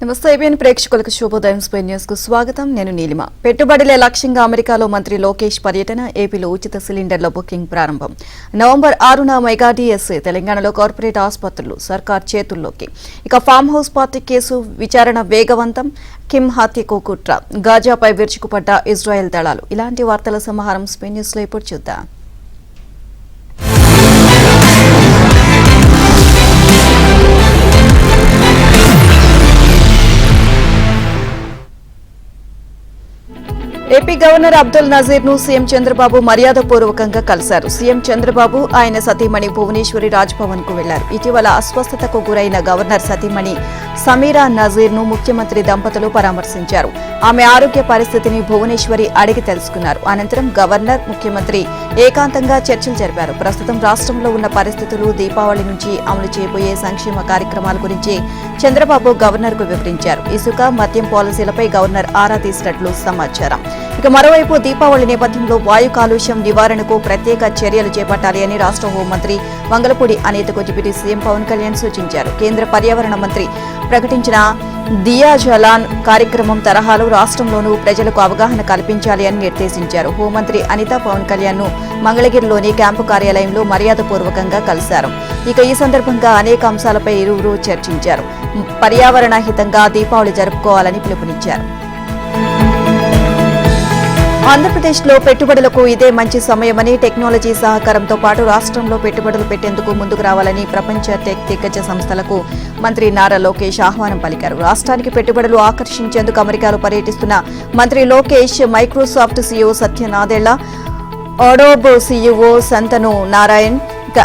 నమస్తే ఏబిఎన్ ప్రేక్షకులకు శుభోదయం స్పెయిన్ న్యూస్ కు స్వాగతం. నేను నీలిమ. పెట్టుబడుల లక్ష్యంగా అమెరికాలో మంత్రి లోకేష్ పర్యటన, ఏపీలో ఉచిత సిలిండర్ల బుకింగ్ ప్రారంభం. నవంబర్ 6న మెగా డిఎస్ఏ, తెలంగాణలో కార్పొరేట్ ఆసుపత్రులు సర్కార్ చేతుల్లోకి. ఇక ఫామ్ హౌస్ పార్టీ కేసు విచారణ వేగవంతం. కిమ్ హత్యకు కుట్ర, గాజాపై విరుచుకుపడ్డ ఇజ్రాయెల్ దళాలు. ఇలాంటి వార్తల సమాహారం స్పెయిన్ న్యూస్ లో ఇప్పుడు చూద్దాం. ఏపీ గవర్నర్ అబ్దుల్ నజీర్ ను సీఎం చంద్రబాబు మర్యాదపూర్వకంగా కలిశారు. సీఎం చంద్రబాబు ఆయన సతీమణి భువనేశ్వరి రాజ్భవన్ కు వెళ్లారు. ఇటీవల అస్వస్థతకు గురైన గవర్నర్ సతీమణి సమీరా నజీర్ ను ముఖ్యమంత్రి దంపతులు పరామర్శించారు. ఆమె ఆరోగ్య పరిస్థితిని భువనేశ్వరి అడిగి తెలుసుకున్నారు. అనంతరం గవర్నర్, ముఖ్యమంత్రి ఏకాంతంగా చర్చలు జరిపారు. ప్రస్తుతం రాష్ట్రంలో ఉన్న పరిస్థితులు, దీపావళి నుంచి అమలు చేయబోయే సంక్షేమ కార్యక్రమాల గురించి చంద్రబాబు గవర్నర్ కు వివరించారు. ఇసుక, మద్యం పాలసీలపై గవర్నర్ ఆరా తీసినట్లు సమాచారం. ఇక మరోవైపు దీపావళి నేపథ్యంలో వాయు కాలుష్యం నివారణకు ప్రత్యేక చర్యలు చేపట్టాలి అని రాష్ట్ర హోంమంత్రి వంగలపూడి అనితకు డిప్యూటీ సీఎం పవన్ కళ్యాణ్ సూచించారు. కేంద్ర పర్యావరణ మంత్రి ప్రకటించిన దియా జలాన్ కార్యక్రమం తరహాలో రాష్ట్రంలోనూ ప్రజలకు అవగాహన కల్పించాలి అని నిర్దేశించారు. హోంమంత్రి అనిత పవన్ కళ్యాణ్ ను మంగళగిరిలోని క్యాంపు కార్యాలయంలో మర్యాదపూర్వకంగా కలిశారు. ఇక ఈ సందర్భంగా అనేక అంశాలపై ఇరువురు చర్చించారు. పర్యావరణ హితంగా దీపావళి జరుపుకోవాలని పిలుపునిచ్చారు. ఆంధ్రప్రదేశ్లో పెట్టుబడులకు ఇదే మంచి సమయమని, టెక్నాలజీ సహకారంతో పాటు రాష్ట్రంలో పెట్టుబడులు పెట్టేందుకు ముందుకు రావాలని ప్రపంచ టెక్ దిగ్గజ సంస్థలకు మంత్రి నారా లోకేష్ ఆహ్వానం పలికారు. రాష్ట్రానికి పెట్టుబడులు ఆకర్షించేందుకు అమెరికాలో పర్యటిస్తున్న మంత్రి Lokesh Microsoft CEO Satya Nadella, Adobe CEO Shantanu Narayen,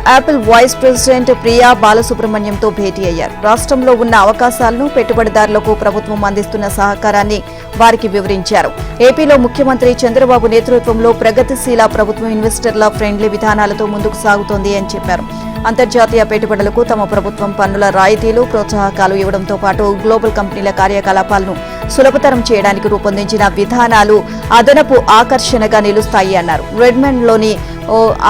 Apple vice president Priya బాలసుబ్రహ్మణ్యంతో భేటీ అయ్యారు. రాష్ట్రంలో ఉన్న అవకాశాలను, పెట్టుబడిదారులకు ప్రభుత్వం అందిస్తున్న సహకారాన్ని వారికి వివరించారు. ఏపీలో ముఖ్యమంత్రి చంద్రబాబు నేతృత్వంలో ప్రగతిశీల ప్రభుత్వం ఇన్వెస్టర్ల ఫ్రెండ్లీ విధానాలతో ముందుకు సాగుతోంది అని చెప్పారు. అంతర్జాతీయ పెట్టుబడులకు తమ ప్రభుత్వం పన్నుల రాయితీలు, ప్రోత్సాహకాలు ఇవ్వడంతో పాటు గ్లోబల్ కంపెనీల కార్యకలాపాలను సులభతరం చేయడానికి రూపొందించిన విధానాలు అదనపు ఆకర్షణగా నిలుస్తాయి అన్నారు. రెడ్మండ్లోని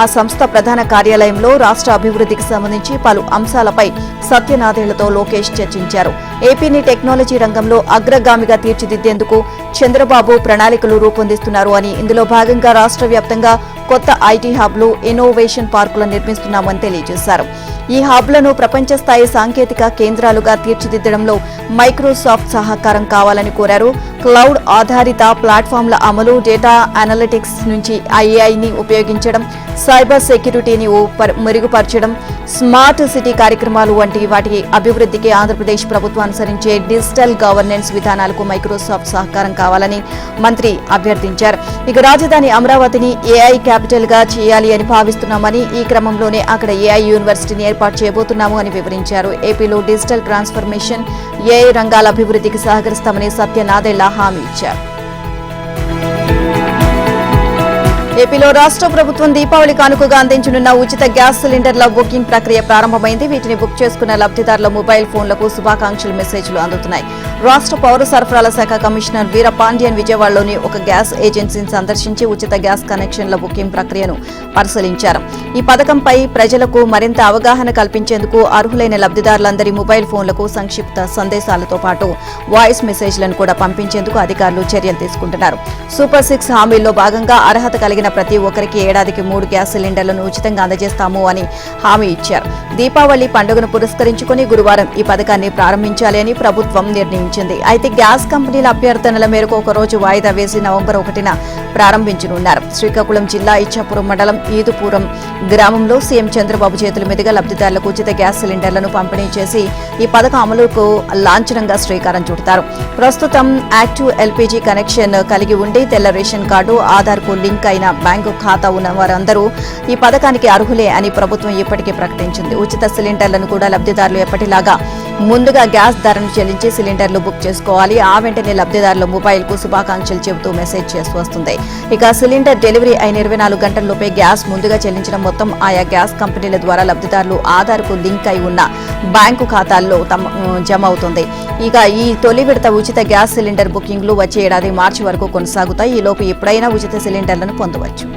ఆ సంస్థ ప్రధాన కార్యాలయంలో రాష్ట్ర అభివృద్ధికి సంబంధించి పలు అంశాలపై సత్యనాథేళ్లతో లోకేష్ చర్చించారు. ఏపీని టెక్నాలజీ రంగంలో అగ్రగామిగా తీర్చిదిద్దేందుకు చంద్రబాబు ప్రణాళికలు రూపొందిస్తున్నారు అని, ఇందులో భాగంగా రాష్ట్ర వ్యాప్తంగా కొత్త ఐటీ హబ్లు, ఇన్నోవేషన్ పార్కులను నిర్మిస్తున్నామని తెలియజేశారు. ఈ హబ్లను ప్రపంచ స్థాయి సాంకేతిక కేంద్రాలుగా తీర్చిదిద్దడంలో మైక్రోసాఫ్ట్ సహకారం కావాలని కోరారు. క్లౌడ్ ఆధారిత ప్లాట్ఫామ్ల అమలు, డేటా అనలిటిక్స్ నుంచి ఐఐని ఉపయోగించడం, సైబర్ సెక్యూరిటీని మెరుగుపరచడం, స్మార్ట్ సిటీ కార్యక్రమాలు వంటి వాటి అభివృద్ధికి ఆంధ్రప్రదేశ్ ప్రభుత్వం అనుసరించే డిజిటల్ గవర్నెన్స్ విధానాలకు మైక్రోసాఫ్ట్ సహకారం కావాలని మంత్రి అభ్యర్థించారు. ఇక రాజధాని అమరావతిని ఏఐ క్యాపిటల్ గా చేయాలి అని భావిస్తున్నామని, ఈ క్రమంలోనే అక్కడ ఏఐ యూనివర్సిటీని ఏర్పాటు చేయబోతున్నాము అని వివరించారు. ఏపీలో డిజిటల్ ట్రాన్స్ఫర్మేషన్, ఏఐ రంగాల అభివృద్ధికి సహకరిస్తామని సత్యనాదెళ్ల హామీ ఇచ్చారు. ఏపీలో రాష్ట్ర ప్రభుత్వం దీపావళి కానుకగా అందించనున్న ఉచిత గ్యాస్ సిలిండర్ల బుకింగ్ ప్రక్రియ ప్రారంభమైంది. వీటిని బుక్ చేసుకున్న లబ్ధిదారుల మొబైల్ ఫోన్లకు శుభాకాంక్షల మెసేజ్లు అందుతున్నాయి. రాష్ట్ర పౌర సరఫరాల శాఖ కమిషనర్ వీర పాండ్యన్ విజయవాడలోని ఒక గ్యాస్ ఏజెన్సీని సందర్శించి ఉచిత గ్యాస్ కనెక్షన్ల బుకింగ్ ప్రక్రియను పరిశీలించారు. ఈ పథకంపై ప్రజలకు మరింత అవగాహన కల్పించేందుకు అర్హులైన లబ్ధిదారులందరి మొబైల్ ఫోన్లకు సంక్షిప్త సందేశాలతో పాటు వాయిస్ మెసేజ్లను కూడా పంపించేందుకు అధికారులు చర్యలు తీసుకుంటున్నారు. సూపర్ 6 హామీల్లో భాగంగా అర్హత కలిగిన ప్రతి ఒక్కరికి ఏడాదికి 3 గ్యాస్ సిలిండర్లను ఉచితంగా అందజేస్తాము అని హామీ ఇచ్చారు. దీపావళి పండుగను పురస్కరించుకుని గురువారం ఈ పథకాన్ని ప్రారంభించాలి అని ప్రభుత్వం నిర్ణయించింది. అయితే గ్యాస్ కంపెనీల అభ్యర్థనల మేరకు ఒక రోజు వాయిదా వేసి నవంబర్ 1న ప్రారంభించనున్నారు. శ్రీకాకుళం జిల్లా ఇచ్చాపురం మండలం ఈదుపురం గ్రామంలో సీఎం చంద్రబాబు చేతుల మీదుగా లబ్ధిదారులకు ఉచిత గ్యాస్ సిలిండర్లను పంపిణీ చేసి ఈ పథకం అమలుకు లాంఛనంగా శ్రీకారం చుడతారు. ప్రస్తుతం యాక్టివ్ ఎల్పీజీ కనెక్షన్ కలిగి ఉండి తెల్ల రేషన్ కార్డు, ఆధార్కు లింక్ అయిన బ్యాంకు ఖాతా ఉన్న వారందరూ ఈ పథకానికి అర్హులే అని ప్రభుత్వం ఇప్పటికే ప్రకటించింది. ఉచిత సిలిండర్లను కూడా లబ్ధిదారులు ఎప్పటిలాగా ముందుగా గ్యాస్ ధరను చెల్లించి సిలిండర్లు బుక్ చేసుకోవాలి. ఆ వెంటనే లబ్ధిదారుల మొబైల్ కు శుభాకాంక్షలు చెబుతూ మెసేజ్ చేస్తూ వస్తుంది. ఇక సిలిండర్ డెలివరీ అయిన 24 గంటల్లోపే గ్యాస్ ముందుగా చెల్లించడం మొత్తం ఆయా గ్యాస్ కంపెనీల ద్వారా లబ్ధిదారులు ఆధార్కు లింక్ అయి ఉన్న బ్యాంకు ఖాతాల్లో జమ అవుతుంది. ఇక ఈ తొలి విడత ఉచిత గ్యాస్ సిలిండర్ బుకింగ్లు వచ్చే ఏడాది మార్చి వరకు కొనసాగుతాయి. ఈలోపు ఎప్పుడైనా ఉచిత సిలిండర్లను పొందవచ్చు.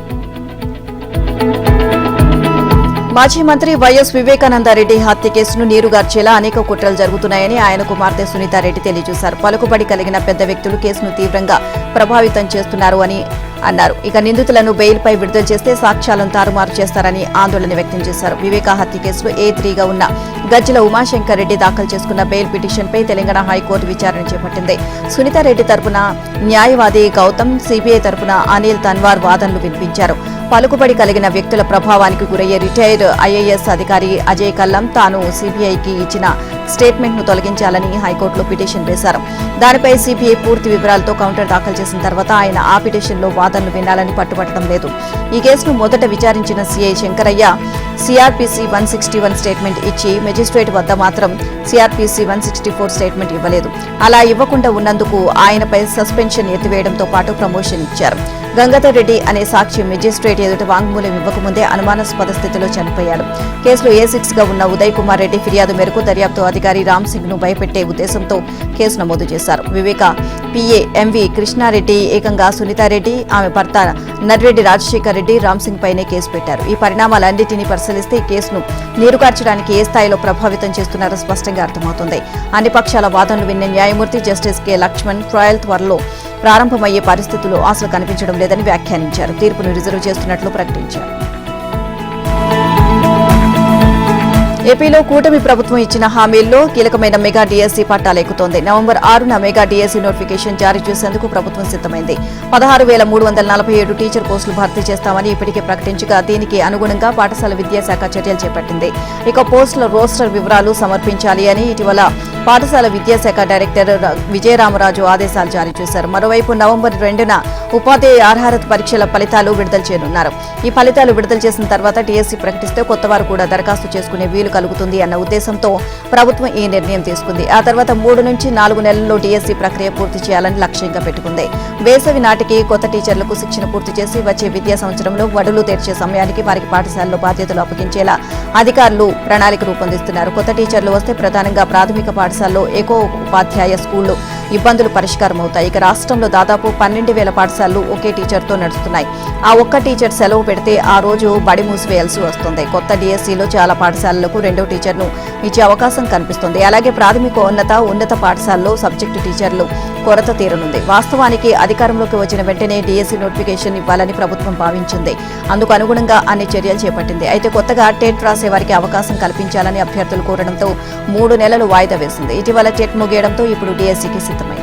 మాజీ మంత్రి వైఎస్ వివేకానందరెడ్డి హత్య కేసును నీరుగార్చేలా అనేక కుట్రలు జరుగుతున్నాయని ఆయన కుమార్తె సునీతారెడ్డి తెలియజేశారు. పలుకుబడి కలిగిన పెద్ద వ్యక్తులు కేసును తీవ్రంగా ప్రభావితం చేస్తున్నారు అని అన్నారు. ఇక నిందితులను బెయిల్పై విడుదల చేస్తే సాక్ష్యాలను తారుమారు చేస్తారని ఆందోళన వ్యక్తం చేశారు. వివేకా హత్య కేసులో A3గా ఉన్న గజ్జల ఉమాశంకర్ రెడ్డి దాఖలు చేసుకున్న బెయిల్ పిటిషన్పై తెలంగాణ హైకోర్టు విచారణ చేపట్టింది. సునీతారెడ్డి తరపున న్యాయవాది గౌతమ్, సిబిఐ తరపున అనిల్ తన్వార్ వాదనలు వినిపించారు. పలుకుబడి కలిగిన వ్యక్తుల ప్రభావానికి గురయ్యే రిటైర్డ్ ఐఏఎస్ అధికారి అజయ్ కల్లం తాను సిబిఐకి ఇచ్చిన స్టేట్మెంట్ను తొలగించాలని హైకోర్టులో పిటిషన్ వేశారు. దానిపై సిబిఐ పూర్తి వివరాలతో కౌంటర్ దాఖలు చేసిన తర్వాత ఆయన ఆ పిటిషన్లో వాదనలు వినాలని పట్టుబట్టడం లేదు. ఈ కేసును మొదట విచారించిన సిఐ శంకరయ్య సిఆర్పిసి 161 స్టేట్మెంట్ ఇచ్చి మెజిస్ట్రేట్ వద్ద మాత్రం సిఆర్పిసి 164 స్టేట్మెంట్ ఇవ్వలేదు. అలా ఇవ్వకుండా ఉన్నందుకు ఆయనపై సస్పెన్షన్ ఎత్తివేయడంతో పాటు ప్రమోషన్ ఇచ్చారు. గంగాధర్ రెడ్డి అనే సాక్షి మెజిస్ట్రేట్ ఎదుట వాంగ్మూలం ఇవ్వకముందే అనుమానాస్పద స్థితిలో చనిపోయాడు. కేసులో A6గా ఉన్న ఉదయ్ కుమార్ రెడ్డి ఫిర్యాదు మేరకు దర్యాప్తు అధికారి రామ్ సింగ్ ను భయపెట్టే ఉద్దేశంతో కేసు నమోదు చేశారు. వివేక పిఏ ఎంవి కృష్ణారెడ్డి ఏకంగా సునీతారెడ్డి, ఆమె భర్త నర్రెడ్డి రాజశేఖర్ రెడ్డి, రామ్ సింగ్ పైనే కేసు పెట్టారు. ఈ పరిణామాలన్నింటినీ పరిశీలిస్తే ఈ కేసును నీరుగార్చడానికి ఏ స్థాయిలో ప్రభావితం చేస్తున్నారో స్పష్టంగా అర్థమవుతుంది. అన్ని పక్షాల వాదనలు విన్న న్యాయమూర్తి జస్టిస్ కె లక్ష్మణ్ ట్రయల్ త్వరలో ప్రారంభమయ్యే పరిస్థితులు అసలు కనిపించడం లేదని వ్యాఖ్యానించారు. తీర్పును రిజర్వ్ చేస్తున్నట్లు ప్రకటించారు. ఏపీలో కూటమి ప్రభుత్వం ఇచ్చిన హామీల్లో కీలకమైన మెగా డీఎస్సీ పట్టాలెక్కుతోంది. నవంబర్ 6న మెగా డీఎస్సీ నోటిఫికేషన్ జారీ చేసేందుకు ప్రభుత్వం సిద్దమైంది. 16,347 టీచర్ పోస్టులు భర్తీ చేస్తామని ఇప్పటికే ప్రకటించగా దీనికి అనుగుణంగా పాఠశాల విద్యాశాఖ చర్యలు చేపట్టింది. ఇక పోస్టుల రోస్టర్ వివరాలు సమర్పించాలి అని ఇటీవల పాఠశాల విద్యాశాఖ డైరెక్టర్ విజయరామరాజు ఆదేశాలు జారీ చేశారు. మరోవైపు నవంబర్ 2న ఉపాధ్యాయ అర్హత పరీక్షల ఫలితాలు విడుదల చేయనున్నారు. ఈ ఫలితాలు విడుదల చేసిన తర్వాత డీఎస్సీ ప్రకటిస్తే కొత్తవారు కూడా దరఖాస్తు చేసుకునే వీలు కలుగుతుంది అన్న ఉద్దేశంతో ప్రభుత్వం ఈ నిర్ణయం తీసుకుంది. ఆ తర్వాత 3 నుంచి 4 నెలల్లో డీఎస్సీ ప్రక్రియ పూర్తి చేయాలని లక్ష్యంగా పెట్టుకుంది. వేసవి నాటికి కొత్త టీచర్లకు శిక్షణ పూర్తి చేసి వచ్చే విద్యా సంవత్సరంలో బడులు తెరిచే సమయానికి వారికి పాఠశాలలో బాధ్యతలు అప్పగించేలా అధికారులు ప్రణాళిక రూపొందిస్తున్నారు. కొత్త టీచర్లు వస్తే ప్రధానంగా ప్రాథమిక పాఠశాలలో ఏకో ఉపాధ్యాయ స్కూళ్లు ఇబ్బందులు పరిష్కారం అవుతాయి. ఇక రాష్ట్రంలో దాదాపు 12,000 పాఠశాలలు ఒకే టీచర్తో నడుస్తున్నాయి. ఆ ఒక్క టీచర్ సెలవు పెడితే ఆ రోజు బడి మూసివేయాల్సి వస్తుంది. కొత్త డీఎస్సీలో చాలా పాఠశాలలకు 2వ టీచర్ను ఇచ్చే అవకాశం కనిపిస్తుంది. అలాగే ప్రాథమిక ఉన్నత పాఠశాలలో సబ్జెక్టు టీచర్లు కొరత తీరనుంది. వాస్తవానికి అధికారంలోకి వచ్చిన వెంటనే డీఎస్సీ నోటిఫికేషన్ ఇవ్వాలని ప్రభుత్వం భావించింది. అందుకు అనుగుణంగా అన్ని చర్యలు చేపట్టింది. అయితే కొత్తగా టెట్ రాసే వారికి అవకాశం కల్పించాలని అభ్యర్థులు కోరడంతో 3 నెలలు వాయిదా వేసింది. ఇటీవల టెట్ ముగియడంతో ఇప్పుడు డీఎస్సీకి సిద్ధమైంది.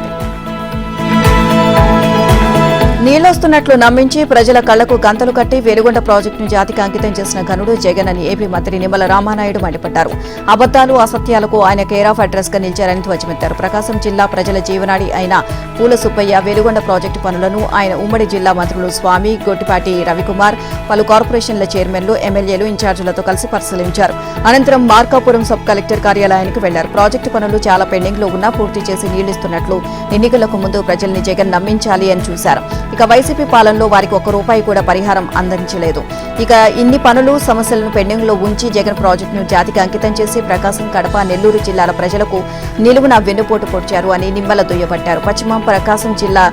నీళ్లొస్తున్నట్లు నమ్మించి ప్రజల కళ్లకు గంతలు కట్టి వెలుగొండ ప్రాజెక్టును జాతికి అంకితం చేసిన ఘనుడు జగన్ అని ఏపీ మంత్రి నిమ్మల రామానాయుడు మండిపడ్డారు. అబద్దాలు అసత్యాలకు ఆయన కేర్ ఆఫ్ అడ్రస్ గా నిలిచారని ధ్వజమెత్తారు. ప్రకాశం జిల్లా ప్రజల జీవనాడి అయిన పూల సుబ్బయ్య వెలుగొండ ప్రాజెక్టు పనులను ఆయన ఉమ్మడి జిల్లా మంత్రులు స్వామి, గొట్టిపాటి రవికుమార్, పలు కార్పొరేషన్ల చైర్మన్లు, ఎమ్మెల్యేలు, ఇన్ఛార్జీలతో కలిసి పరిశీలించారు. అనంతరం మార్కాపురం సబ్ కలెక్టర్ కార్యాలయానికి వెళ్లారు. ప్రాజెక్టు పనులు చాలా పెండింగ్ లో ఉన్నా పూర్తి చేసి నీళ్లిస్తున్నట్లు ఎన్నికలకు ముందు ప్రజల్ని జగన్ నమ్మించాలి అని చూశారు. ఇక వైసీపీ పాలనలో వారికి ₹1 కూడా పరిహారం అందించలేదు. ఇక ఇన్ని పనులు సమస్యలను పెండింగ్ లో ఉంచి జగన్ ప్రాజెక్టును జాతికి అంకితం చేసి ప్రకాశం, కడప, నెల్లూరు జిల్లాల ప్రజలకు నిలువున వెన్నుపోటు పొడిచారు అని నిమ్మల దుయ్యబట్టారు. పశ్చిమ ప్రకాశం జిల్లా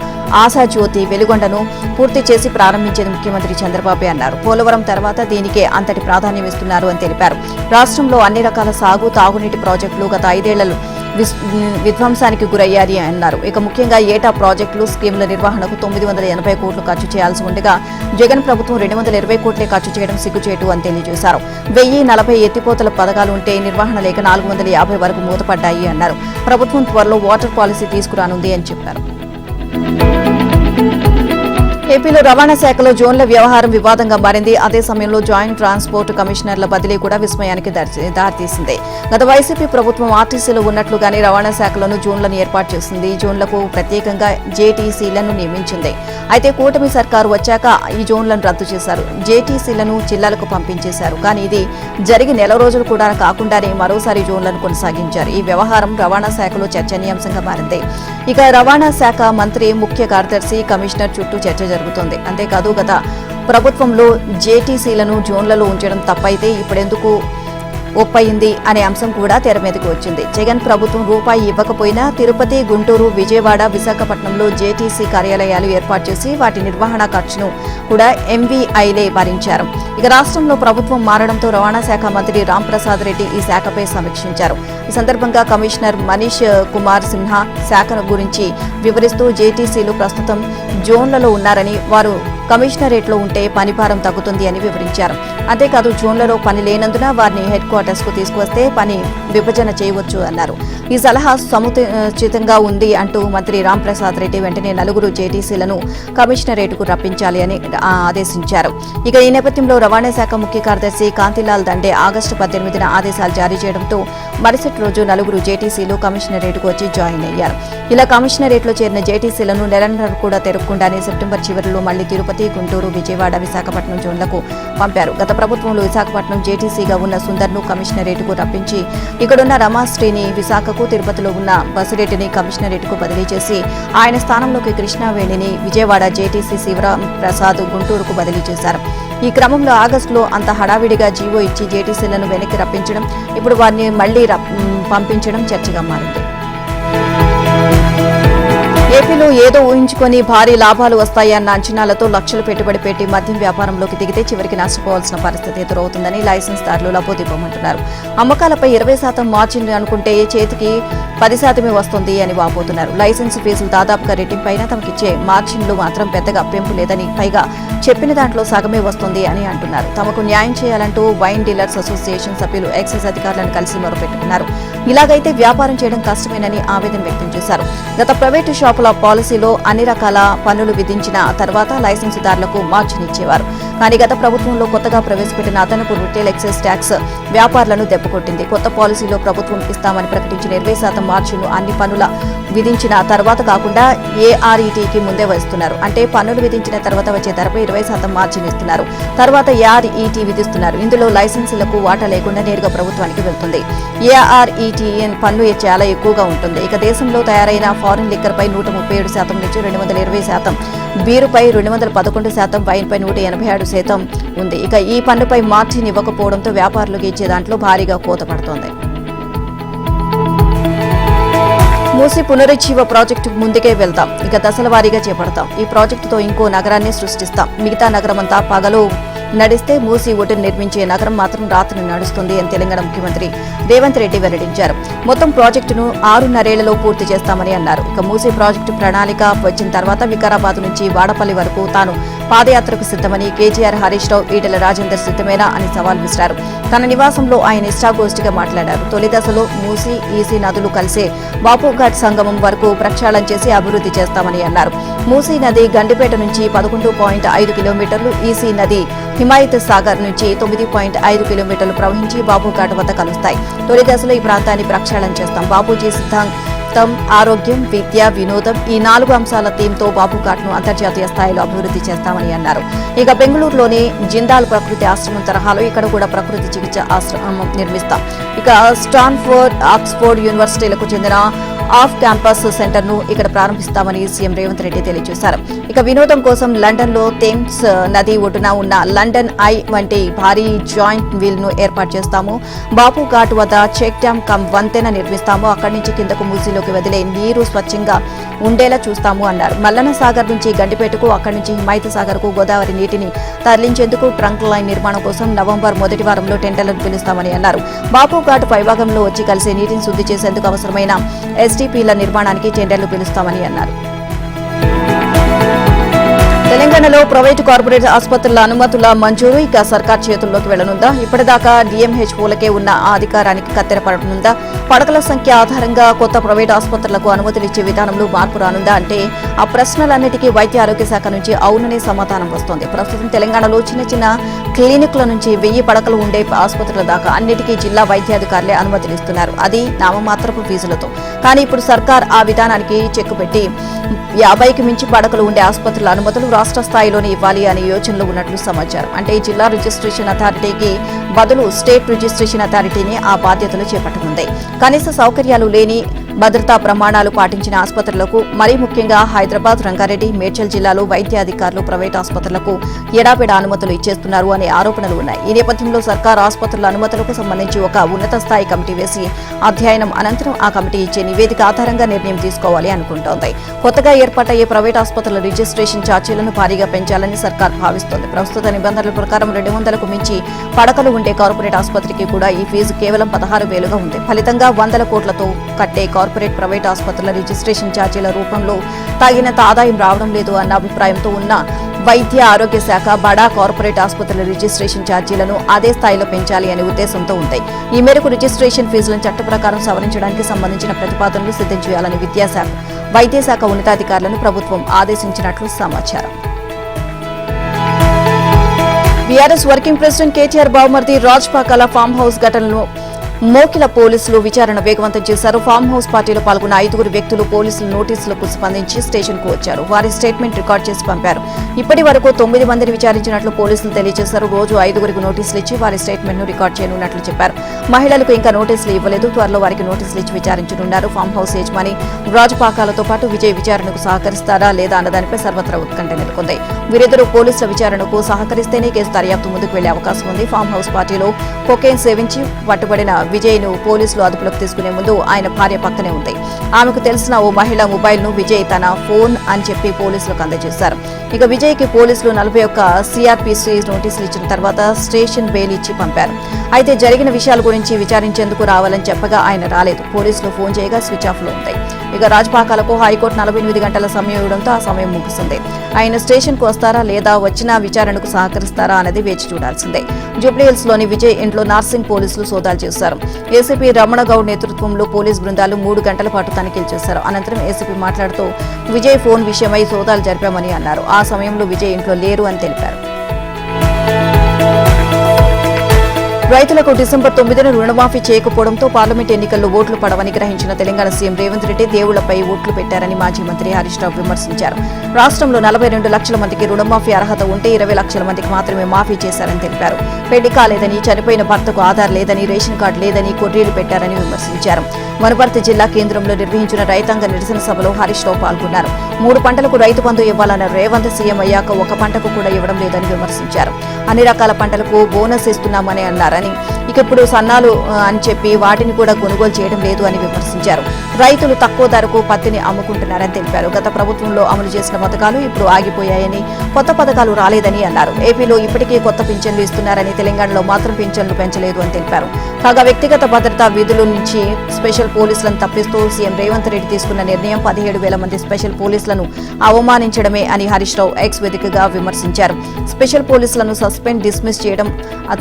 ఆశాజ్యోతి వెలుగొండను పూర్తి చేసి ప్రారంభించేది ముఖ్యమంత్రి చంద్రబాబు అన్నారు. పోలవరం తర్వాత దీనికే అంతటి ప్రాధాన్యం ఇస్తున్నారు అని తెలిపారు. రాష్ట్రంలో అన్ని రకాల సాగు, తాగునీటి ప్రాజెక్టులు గత 5 ఏళ్లలో విధ్వంసానికి గురయ్యారి అన్నారు. ఇక ముఖ్యంగా ఏటా ప్రాజెక్టులు, స్కీముల నిర్వహణకు 980 కోట్లు ఖర్చు చేయాల్సి ఉండగా జగన్ ప్రభుత్వం 220 కోట్లే ఖర్చు చేయడం సిగ్గుచేటు అని తెలియజేశారు. 1040 ఎత్తిపోతల పథకాలు ఉంటే నిర్వహణ లేక 450 వరకు మూతపడ్డాయి అన్నారు. ప్రభుత్వం త్వరలో వాటర్ పాలసీ తీసుకురానుంది అని చెప్పారు. ఏపీలో రవాణా శాఖలో జోన్ల వ్యవహారం వివాదంగా మారింది. అదే సమయంలో జాయింట్ ట్రాన్స్పోర్ట్ కమిషనర్ల బదిలీ కూడా విస్మయానికి దారితీసింది. గత వైసీపీ ప్రభుత్వం ఆర్టీసీలో ఉన్నట్లుగానే రవాణా శాఖలోనూ జోన్లను ఏర్పాటు చేసింది. జోన్లకు ప్రత్యేకంగా జేటీసీలను నియమించింది. అయితే కూటమి సర్కారు వచ్చాక ఈ జోన్లను రద్దు చేశారు. జేటీసీలను జిల్లాలకు పంపించేశారు. కానీ ఇది జరిగి నెల రోజులు కూడా కాకుండానే మరోసారి జోన్లను కొనసాగించారు. ఈ వ్యవహారం రవాణా శాఖలో చర్చనీయాంశంగా మారింది. ఇక రవాణా శాఖ మంత్రి, ముఖ్య కార్యదర్శి, కమిషనర్ చుట్టూ చర్చ జరుగుతోంది. అంతేకాదు గత ప్రభుత్వంలో జేటీసీలను జోన్లలో ఉంచడం తప్పైతే ఇప్పుడెందుకు ఒప్పయింది అనే అంశం కూడా తెర మీదకు వచ్చింది. జగన్ ప్రభుత్వం రూపాయి ఇవ్వకపోయినా తిరుపతి, గుంటూరు, విజయవాడ, విశాఖపట్నంలో జేటీసీ కార్యాలయాలు ఏర్పాటు చేసి వాటి నిర్వహణ ఖర్చును కూడా ఎంవీఐలే భరించారు. ఇక రాష్ట్రంలో ప్రభుత్వం మారడంతో రవాణా శాఖ మంత్రి రాంప్రసాద్ రెడ్డి ఈ శాఖపై సమీక్షించారు. ఈ సందర్భంగా కమిషనర్ మనీష్ కుమార్ సిన్హా శాఖను గురించి వివరిస్తూ జేటీసీలు ప్రస్తుతం జోన్లలో ఉన్నారని, వారు కమిషనరేట్లో ఉంటే పనిభారం తగ్గుతుంది అని వివరించారు. అంతేకాదు జోన్లలో పని లేనందున వారిని హెడ్ క్వార్టర్స్ కు తీసుకువస్తే పని విభజన చేయవచ్చు అన్నారు. ఈ సలహా సముచితంగా ఉంది అంటూ మంత్రి రాంప్రసాద్ రెడ్డి వెంటనే 4 జేటీసీలను కమిషనరేటుకు రప్పించాలి అని ఆదేశించారు. ఇక ఈ నేపథ్యంలో రవాణా శాఖ ముఖ్య కార్యదర్శి కాంతిలాల్ దండే ఆగస్టు 18న ఆదేశాలు జారీ చేయడంతో మరుసటి రోజు 4 జేటీసీలు కమిషనరేటుకు వచ్చి జాయిన్ అయ్యారు. ఇలా కమిషనరేట్లో చేరిన జేటీసీలను నెలన్నర కూడా తిరగకుండానే సెప్టెంబర్ చివరిలో మళ్లీ తిరుపతి, గుంటూరు, విజయవాడ, విశాఖపట్నం జోన్లకు పంపారు. గత ప్రభుత్వంలో విశాఖపట్నం జేటీసీగా ఉన్న సుందర్ను కమిషనరేటుకు రప్పించి ఇక్కడున్న రమాశ్రీని విశాఖకు, తిరుపతిలో ఉన్న బసిరెడ్డిని కమిషనరేటుకు బదిలీ చేసి ఆయన స్థానంలోకి కృష్ణావేణిని విజయవాడ జేటీసీ శివరాం ప్రసాద్ గుంటూరుకు బదిలీ చేశారు. ఈ క్రమంలో ఆగస్టులో అంత హడావిడిగా జీవో ఇచ్చి జేటీసీలను వెనక్కి రప్పించడం, ఇప్పుడు వారిని మళ్లీ పంపించడం చర్చగా మారింది. ఏపీలో ఏదో ఊహించుకొని భారీ లాభాలు వస్తాయన్న అంచనాలతో లక్షలు పెట్టుబడి పెట్టి మద్యం వ్యాపారంలోకి దిగితే చివరికి నష్టపోవాల్సిన పరిస్థితి ఎదురవుతుందని లైసెన్స్ దారులు లబోదిబ్బమంటున్నారు. అమ్మకాలపై 20% మార్జిన్ అనుకుంటే చేతికి 10% వస్తుంది అని వాపోతున్నారు. లైసెన్స్ ఫీజులు దాదాపుగా రెట్టింపైనా తమకిచ్చే మార్జిన్లు మాత్రం పెద్దగా పెంపు లేదని, పైగా చెప్పిన దాంట్లో సగమే వస్తుంది అని అంటున్నారు. తమకు న్యాయం చేయాలంటూ వైన్ డీలర్స్ అసోసియేషన్ సభ్యులు ఎక్సైజ్ అధికారులను కలిసి మొరపెట్టుకున్నారు. ఇలాగైతే వ్యాపారం చేయడం కష్టమేనని ఆవేదన వ్యక్తం చేశారు. గత ప్రైవేటు షాపుల పాలసీలో అన్ని రకాల పన్నులు విధించిన తర్వాత లైసెన్సుదారులకు మార్జిన్ ఇచ్చేవారు. కానీ గత ప్రభుత్వంలో కొత్తగా ప్రవేశపెట్టిన అదనపు రిటైల్ ఎక్సైజ్ ట్యాక్స్ వ్యాపారులను దెబ్బకొట్టింది. కొత్త పాలసీలో ప్రభుత్వం ఇస్తామని ప్రకటించిన 20% మార్జిన్ను అన్ని పన్నుల విధించిన తర్వాత కాకుండా ఏఆర్ఈటీకి ముందే వస్తున్నారు. అంటే పన్నులు విధించిన తర్వాత వచ్చే ధరపై 20% మార్జిన్ ఇస్తున్నారు. తర్వాత ఏఆర్ఈటీ విధిస్తున్నారు. ఇందులో లైసెన్సులకు వాటా లేకుండా నేరుగా ప్రభుత్వానికి వెళ్తుంది. ఏఆర్ఈటీఎన్ పన్ను చాలా ఎక్కువగా ఉంటుంది. ఇక దేశంలో తయారైన ఫారిన్ లిక్కర్ పై 137% నుంచి 220%, బీరుపై 211%, వైన్పై 187% ఉంది. ఇక ఈ పన్నుపై మార్జిన్ ఇవ్వకపోవడంతో వ్యాపారులకు ఇచ్చే దాంట్లో భారీగా కోత పడుతోంది. మూసి పునరుజ్జీవ ప్రాజెక్టు ముందుకే వెళ్తాం. ఇక దశల వారీగా చేపడతాం. ఈ ప్రాజెక్టుతో ఇంకో నగరాన్ని సృష్టిస్తాం. మిగతా నగరమంతా పగలు నడిస్తే మూసి ఒడ్డును నిర్మించే నగరం మాత్రం రాత్రి నడుస్తుంది అని తెలంగాణ ముఖ్యమంత్రి రేవంత్ రెడ్డి వెల్లడించారు. మొత్తం ప్రాజెక్టును 6.5 ఏళ్లలో పూర్తి చేస్తామని అన్నారు. ఇక మూసి ప్రాజెక్టు ప్రణాళిక వచ్చిన తర్వాత వికారాబాద్ నుంచి వాడపల్లి వరకు తాను పాదయాత్రకు సిద్ధమని, కేజీఆర్, హరీష్ రావు, ఈటెల రాజేందర్ సిద్ధమేనా అని సవాల్ విసిరారు. తన నివాసంలో ఆయన ఇష్టాగోష్ఠిగా మాట్లాడారు. తొలి దశలో మూసి, ఈసీ నదులు కలిసే బాపుఘాట్ సంగమం వరకు ప్రక్షాళన చేసి అభివృద్ధి చేస్తామని అన్నారు. మూసీ నది గండిపేట నుంచి 11.5 కిలోమీటర్లు, ఈసీ నది హిమాయత్ సాగర్ నుంచి 9.5 కిలోమీటర్లు ప్రవహించి బాపుఘాట్ వద్ద కలుస్తాయి. తొలి దశలో ఈ ప్రాంతాన్ని ప్రక్షాళన చేస్తాం. బాపూజీ సిద్ధాంతం, ఆరోగ్యం, విద్య, వినోదం ఈ 4 అంశాల థీమ్తో బాపుఘాట్ను అంతర్జాతీయ స్థాయిలో అభివృద్ధి చేస్తామని అన్నారు. ఇక బెంగళూరులోని జిందాల్ ప్రకృతి ఆశ్రమం తరహాలో ఇక్కడ కూడా ప్రకృతి చికిత్స ఆశ్రమం నిర్మిస్తాం. ఇక స్టాన్ఫోర్డ్, ఆక్స్ఫోర్డ్ యూనివర్సిటీలకు చెందిన ఆఫ్ క్యాంపస్ సెంటర్ ను ఇక్కడ ప్రారంభిస్తామని సీఎం రేవంత్ రెడ్డి తెలియజేశారు. ఇక వినోదం కోసం లండన్ లో థేమ్స్ నది ఒడ్డున ఉన్న లండన్ ఐ వంటి భారీ జాయింట్ వీల్ ను ఏర్పాటు చేస్తాము. బాపు ఘాట్ వద్ద చెక్ డ్యాం కమ్ వంతెన నిర్మిస్తాము. అక్కడి నుంచి కిందకు మూసీలోకి వదిలే నీరు స్వచ్ఛంగా ఉండేలా చూస్తాము అన్నారు. మల్లన్న సాగర్ నుంచి గండిపేటకు, అక్కడి నుంచి హిమాయత్ సాగర్ కు గోదావరి నీటిని తరలించేందుకు ట్రంక్ లైన్ నిర్మాణం కోసం నవంబర్ మొదటి వారంలో టెండర్లను పిలుస్తామని అన్నారు. బాపు ఘాట్ పైభాగంలో వచ్చి కలిసే నీటిని శుద్ధి చేసేందుకు అవసరమైన ఎస్టీపీల నిర్మాణానికి టెండర్లు పిలుస్తామని అన్నారు. తెలంగాణలో ప్రైవేటు కార్పొరేట్ ఆసుపత్రుల అనుమతుల మంజూరు ఇక సర్కార్ చేతుల్లోకి వెళ్లనుందా? ఇప్పటిదాకా డీఎంహెచ్ఓలకే ఉన్న ఆ అధికారానికి కత్తెర పడనుందా? పడకల సంఖ్య ఆధారంగా కొత్త ప్రైవేటు ఆసుపత్రులకు అనుమతులు ఇచ్చే విధానంలో మార్పు రానుందా అంటే ఆ ప్రశ్నలన్నిటికీ వైద్య ఆరోగ్య శాఖ నుంచి అవుననే సమాధానం వస్తోంది. ప్రస్తుతం తెలంగాణలో చిన్న చిన్న క్లినిక్ల నుంచి 1000 పడకలు ఉండే ఆసుపత్రుల దాకా అన్నిటికీ జిల్లా వైద్యాధికారులే అనుమతులు ఇస్తున్నారు. అది నామమాత్రపు ఫీజులతో. కానీ ఇప్పుడు సర్కార్ ఆ విధానానికి చెక్ పెట్టి 50కి మించి పడకలు ఉండే ఆసుపత్రుల అనుమతులు రాష్ట్ర స్థాయిలోనే ఇవ్వాలి అనే యోచనలో ఉన్నట్లు సమాచారం. అంటే జిల్లా రిజిస్ట్రేషన్ అథారిటీకి బదులు స్టేట్ రిజిస్ట్రేషన్ అథారిటీని ఆ బాధ్యతలు చేపట్టనుంది. కనీస సౌకర్యాలు లేని భద్రతా ప్రమాణాలు పాటించిన ఆసుపత్రులకు, మరీ ముఖ్యంగా హైదరాబాద్, రంగారెడ్డి, మేడ్చల్ జిల్లాలో వైద్యాధికారులు ప్రైవేట్ ఆసుపత్రులకు ఎడాపెడా అనుమతులు ఇచ్చేస్తున్నారు అనే ఆరోపణలు ఉన్నాయి. ఈ నేపథ్యంలో సర్కారు ఆసుపత్రుల అనుమతులకు సంబంధించి ఒక ఉన్నత స్థాయి కమిటీ వేసి అధ్యయనం అనంతరం ఆ కమిటీ ఇచ్చే నివేదిక ఆధారంగా నిర్ణయం తీసుకోవాలి అనుకుంటోంది. కొత్తగా ఏర్పాటయ్యే ప్రైవేట్ ఆసుపత్రుల రిజిస్ట్రేషన్ ఛార్జీలను భారీగా పెంచాలని సర్కార్ భావిస్తోంది. ప్రస్తుత నిబంధనల ప్రకారం 200కు మించి పడకలు ఉండే కార్పొరేట్ ఆసుపత్రికి కూడా ఈ ఫీజు కేవలం 16,000గా ఉంది. ఫలితంగా 100 కోట్లతో కట్టే కార్పొరేట్ ప్రైవేట్ ఆసుపత్రుల రిజిస్ట్రేషన్ ఛార్జీల రూపంలో తగినంత ఆదాయం రావడం లేదు అన్న అభిప్రాయంతో ఉన్న వైద్య ఆరోగ్య శాఖ బడా కార్పొరేట్ ఆసుపత్రుల రిజిస్ట్రేషన్ ఛార్జీలను అదే స్థాయిలో పెంచాలి అనే ఉద్దేశంతో ఉంది. ఈ మేరకు రిజిస్ట్రేషన్ ఫీజులను చట్ట ప్రకారం సవరించడానికి సంబంధించిన ప్రతిపాదనలు సిద్ధం చేయాలని వైద్యశాఖ ఉన్నతాధికారులను ప్రభుత్వం ఆదేశించినట్లు సమాచారం. బీఆర్ఎస్ వర్కింగ్ ప్రెసిడెంట్ కేటీఆర్ బావమర్ది రాజ్పాకాల ఫామ్ హౌస్ ఘటనను మోకిల పోలీసులు విచారణ వేగవంతం చేశారు. ఫామ్ హౌస్ పార్టీలో పాల్గొన్న 5 వ్యక్తులు పోలీసుల నోటీసులకు స్పందించి స్టేషన్కు వచ్చారు. వారి స్టేట్మెంట్ రికార్డు చేసి పంపారు. ఇప్పటి వరకు 9 మందిని విచారించినట్లు పోలీసులు తెలియజేశారు. రోజు 5 నోటీసులు ఇచ్చి వారి స్టేట్మెంట్ ను రికార్డు చేయనున్నట్లు చెప్పారు. మహిళలకు ఇంకా నోటీసులు ఇవ్వలేదు. త్వరలో వారికి నోటీసులు ఇచ్చి విచారించనున్నారు. ఫామ్ హౌస్ యజమాని రాజ్పాకాలతో పాటు విజయ్ విచారణకు సహకరిస్తారా లేదా అన్నదానిపై సర్వత్రా ఉత్కంఠ నెలకొంది. వీరిద్దరూ పోలీసుల విచారణకు సహకరిస్తేనే కేసు దర్యాప్తు ముందుకు వెళ్లే అవకాశం ఉంది. ఫామ్ హౌస్ పార్టీలో కొకైన్ సేవించి పట్టుబడిన విజయ్ ను పోలీసులు అదుపులోకి తీసుకునే ముందు ఆయన భార్య పక్కనే ఉంది. ఆమెకు తెలిసిన ఓ మహిళ మొబైల్ ను విజయ్ తన ఫోన్ అని చెప్పి పోలీసులకు అందజేశారు. ఇక విజయ్ కి పోలీసులు 41 సిఆర్పిసి నోటీసులు ఇచ్చిన తర్వాత స్టేషన్ బెయిల్ ఇచ్చి పంపారు. అయితే జరిగిన విషయాల గురించి విచారించేందుకు రావాలని చెప్పగా ఆయన రాలేదు. పోలీసులు ఫోన్ చేయగా స్విచ్ ఆఫ్ లో ఉంది. ఇక రాజ్పాకాలకు హైకోర్టు 48 గంటల సమయం ఇవ్వడంతో ఆ సమయం ముగిసింది. ఆయన స్టేషన్ కు వస్తారా లేదా వచ్చినా విచారణకు సహకరిస్తారా అనేది వేచి చూడాల్సిందే. జూబ్లీహిల్స్ లోని విజయ్ ఇంట్లో నార్సింగ్ పోలీసులు సోదాలు చేశారు. ఏసీపీ రమణగౌడ్ నేతృత్వంలో పోలీస్ బృందాలు 3 గంటల పాటు తనిఖీలు చేశారు. అనంతరం ఏసీపీ మాట్లాడుతూ విజయ్ ఫోన్ విషయమై సోదాలు జరిపామని అన్నారు. ఆ సమయంలో విజయ్ ఇంట్లో లేరు అని తెలిపారు. రైతులకు డిసెంబర్ 9న రుణమాఫీ చేయకపోవడంతో పార్లమెంట్ ఎన్నికల్లో ఓట్లు పడవని గ్రహించిన తెలంగాణ సీఎం రేవంత్ రెడ్డి దేవుళ్లపై ఓట్లు పెట్టారని మాజీ మంత్రి హరీష్ రావు విమర్శించారు. రాష్ట్రంలో 42 లక్షల మందికి రుణమాఫీ అర్హత ఉంటే 20 లక్షల మందికి మాత్రమే మాఫీ చేశారని తెలిపారు. పెళ్లి కాలేదని, చనిపోయిన భర్తకు ఆధార్ లేదని, రేషన్ కార్డు లేదని కొర్రీలు పెట్టారని విమర్శించారు. వనపర్తి జిల్లా కేంద్రంలో నిర్వహించిన రైతాంగ నిరసన సభలో హరీష్ రావు పాల్గొన్నారు. 3 పంటలకు రైతు బంధు ఇవ్వాలన్న రేవంత్ సీఎం అయ్యాక 1 పంటకు కూడా ఇవ్వడం లేదని విమర్శించారు. అన్ని రకాల పంటలకు బోనస్ ఇస్తున్నామని అన్నారని, ఇక ఇప్పుడు సన్నాలు అని చెప్పి వాటిని కూడా కొనుగోలు చేయడం లేదు అని విమర్శించారు. రైతులు తక్కువ ధరకు పత్తిని అమ్ముకుంటున్నారని తెలిపారు. గత ప్రభుత్వంలో అమలు చేసిన పథకాలు ఇప్పుడు ఆగిపోయాయని, కొత్త పథకాలు రాలేదని అన్నారు. ఏపీలో ఇప్పటికే కొత్త పింఛన్లు ఇస్తున్నారని, తెలంగాణలో మాత్రం పింఛన్లు పెంచలేదు అని తెలిపారు. కాగా వ్యక్తిగత భద్రతా విధుల నుంచి స్పెషల్ పోలీసులను తప్పిస్తూ సీఎం రేవంత్ రెడ్డి తీసుకున్న నిర్ణయం 17,000 మంది స్పెషల్ పోలీసులను అవమానించడమే అని హరీష్ రావు ఎక్స్ వేదికగా విమర్శించారు. స్పెషల్ పోలీసులను సస్పెండ్, డిస్మిస్ చేయడం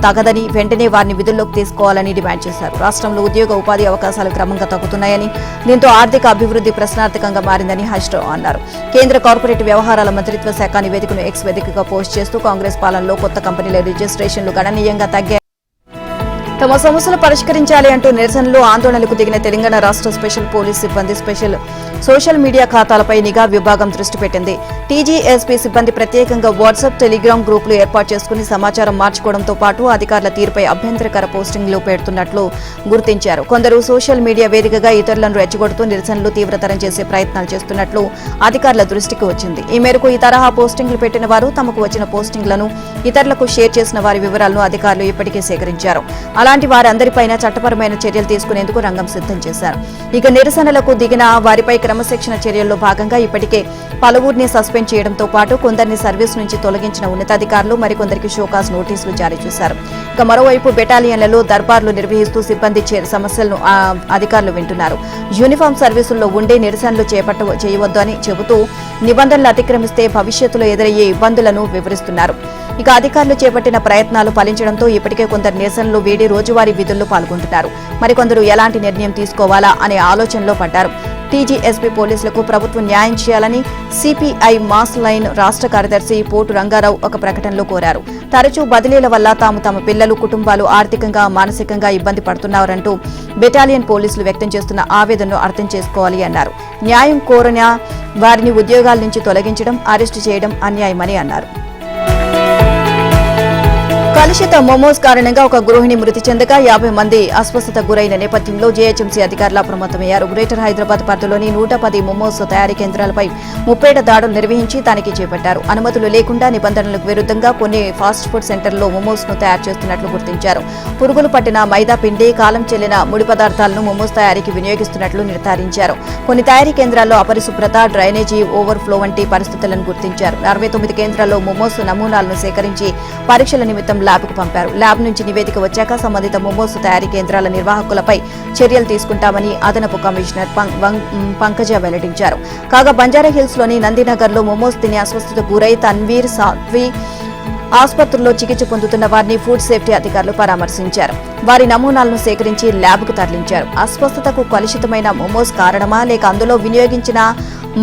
తగదని, వెంటనే వారిని విధుల్లోకి తీసుకోవాలని డిమాండ్ చేశారు. రాష్ట్రంలో ఉద్యోగ ఉపాధి అవకాశాలు క్రమంగా తగ్గుతున్నాయని, దీంతో ఆర్థిక అభివృద్ధి ప్రశ్నార్థకంగా మారిందని హరీష్ రావు అన్నారు. కేంద్ర కార్పొరేట్ వ్యవహారాల మంత్రిత్వ శాఖ నివేదికను ఎక్స్ వేదికగా పోస్ట్ చేస్తూ కాంగ్రెస్ పాలనలో కొత్త కంపెనీల రిజిస్ట్రేషన్లు గణనీయంగా తగ్గాయి. తమ సమస్యలు పరిష్కరించాలి అంటూ నిరసనలు, ఆందోళనలకు దిగిన తెలంగాణ రాష్ట్ర స్పెషల్ పోలీస్ సిబ్బంది సోషల్ మీడియా ఖాతాలపై నిఘా విభాగం దృష్టి పెట్టింది. టీజీఎస్పీ సిబ్బంది ప్రత్యేకంగా వాట్సాప్, టెలిగ్రామ్ గ్రూపులు ఏర్పాటు చేసుకుని సమాచారం మార్చుకోవడంతో పాటు అధికారుల తీరుపై అభ్యంతరకర పోస్టింగ్లు పెడుతున్నట్లు గుర్తించారు. కొందరు సోషల్ మీడియా వేదికగా ఇతరులను రెచ్చగొడుతూ నిరసనలు తీవ్రతరం చేసే ప్రయత్నాలు చేస్తున్నట్లు అధికారుల దృష్టికి వచ్చింది. ఈ మేరకు ఈ తరహా పోస్టింగ్లు పెట్టిన వారు, తమకు వచ్చిన పోస్టింగ్లను ఇతరులకు షేర్ చేసిన వారి వివరాలను అధికారులు ఇప్పటికే సేకరించారు. అలాంటి వారందరిపైన చట్టపరమైన చర్యలు తీసుకునేందుకు రంగం సిద్ధం చేశారు. ఇక నిరసనలకు దిగిన వారిపై క్రమశిక్షణ చర్యల్లో భాగంగా ఇప్పటికే పలువురిని సస్పెండ్ చేయడంతో పాటు కొందరిని సర్వీస్ నుంచి తొలగించిన ఉన్నతాధికారులు మరికొందరికి షోకాజ్ నోటీసులు జారీ చేశారు. ఇక మరోవైపు బెటాలియన్లలో దర్బార్లు నిర్వహిస్తూ సిబ్బంది సమస్యలను అధికారులు వింటున్నారు. యూనిఫామ్ సర్వీసుల్లో ఉండే నిరసనలు చేయవద్దు అని చెబుతూ నిబంధనలు అతిక్రమిస్తే భవిష్యత్తులో ఎదురయ్యే ఇబ్బందులను వివరిస్తున్నారు. ఇక అధికారులు చేపట్టిన ప్రయత్నాలు ఫలించడంతో ఇప్పటికే కొందరు నిరసనలు వీడి రోజువారీ విధుల్లో పాల్గొంటున్నారు. మరికొందరు ఎలాంటి నిర్ణయం తీసుకోవాలా అనే ఆలోచనలో పడ్డారు. టీజీఎస్పీ పోలీసులకు ప్రభుత్వం న్యాయం చేయాలని సిపిఐ మాస్ లైన్ రాష్ట్ర కార్యదర్శి పోటు రంగారావు ఒక ప్రకటనలో కోరారు. తరచూ బదిలీల వల్ల తమ పిల్లలు, కుటుంబాలు ఆర్థికంగా, మానసికంగా ఇబ్బంది పడుతున్నారంటూ బెటాలియన్ పోలీసులు వ్యక్తం చేస్తున్న ఆవేదనను అర్థం చేసుకోవాలి అన్నారు. న్యాయం కోరిన వారిని ఉద్యోగాల నుంచి తొలగించడం, అరెస్టు చేయడం అన్యాయమని అన్నారు. కలుషిత మోమోస్ కారణంగా ఒక గృహిణి మృతి చెందగా 50 మంది అస్వస్థత గురైన నేపథ్యంలో జీహెచ్ఎంసీ అధికారులు అప్రమత్తమయ్యారు. గ్రేటర్ హైదరాబాద్ పరిధిలోని 110 మోమోస్ తయారీ కేంద్రాలపై 37 దాడులు నిర్వహించి తనిఖీ చేపట్టారు. అనుమతులు లేకుండా నిబంధనలకు విరుద్ధంగా కొన్ని ఫాస్ట్ ఫుడ్ సెంటర్లలో మోమోస్ ను తయారు చేస్తున్నట్లు గుర్తించారు. పురుగులు పట్టిన మైదా పిండి, కాలం చెల్లిన ముడి పదార్థాలను మోమోస్ తయారీకి వినియోగిస్తున్నట్లు నిర్ధారించారు. కొన్ని తయారీ కేంద్రాల్లో అపరిశుభ్రత, డ్రైనేజీ ఓవర్ఫ్లో వంటి పరిస్థితులను గుర్తించారు. 69 కేంద్రాల్లో మోమోస్ నమూనాలను సేకరించి పరీక్షల నిమిత్తం ల్యాబ్కు పంపారు. ల్యాబ్ నుంచి నివేదిక వచ్చాక సంబంధిత మోమోస్ తయారీ కేంద్రాల నిర్వాహకులపై చర్యలు తీసుకుంటామని అదనపు కమిషనర్ పంకజ వెల్లడించారు. కాగా బంజారాహిల్స్ లోని నందినగర్లో మోమోస్ తిని అస్వస్థతకు గురై తన్వీర్ సాధ్వి ఆసుపత్రుల్లో చికిత్స పొందుతున్న వారిని ఫుడ్ సేఫ్టీ అధికారులు పరామర్శించారు. వారి నమూనాలను సేకరించి ల్యాబ్కు తరలించారు. అస్వస్థతకు కలుషితమైన మోమోస్ కారణమా లేక అందులో వినియోగించిన